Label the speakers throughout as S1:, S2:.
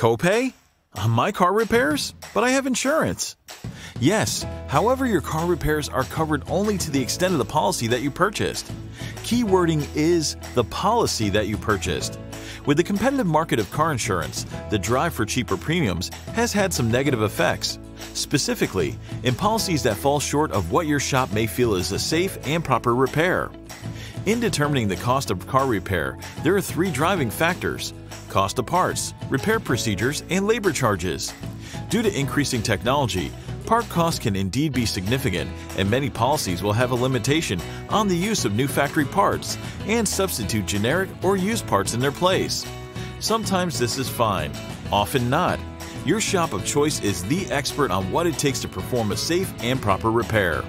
S1: Copay? On my car repairs? But I have insurance. Yes, however, your car repairs are covered only to the extent of the policy that you purchased. Key wording is the policy that you purchased. With the competitive market of car insurance, the drive for cheaper premiums has had some negative effects, specifically in policies that fall short of what your shop may feel is a safe and proper repair. In determining the cost of car repair, there are three driving factors: cost of parts, repair procedures, and labor charges. Due to increasing technology, part costs can indeed be significant, and many policies will have a limitation on the use of new factory parts and substitute generic or used parts in their place. Sometimes this is fine, often not. Your shop of choice is the expert on what it takes to perform a safe and proper repair.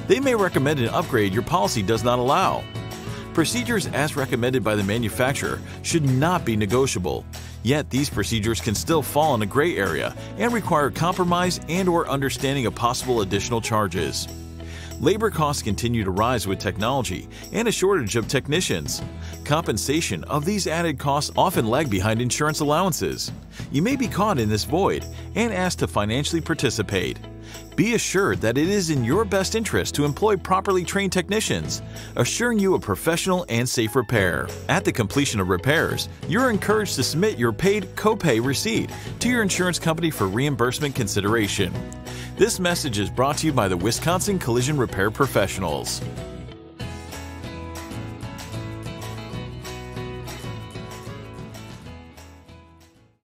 S1: They may recommend an upgrade your policy does not allow. Procedures as recommended by the manufacturer should not be negotiable. Yet these procedures can still fall in a gray area and require compromise and/or understanding of possible additional charges. Labor costs continue to rise with technology and a shortage of technicians. Compensation of these added costs often lag behind insurance allowances. You may be caught in this void and asked to financially participate. Be assured that it is in your best interest to employ properly trained technicians, assuring you a professional and safe repair. At the completion of repairs, you're encouraged to submit your paid copay receipt to your insurance company for reimbursement consideration. This message is brought to you by the Wisconsin Collision Repair Professionals.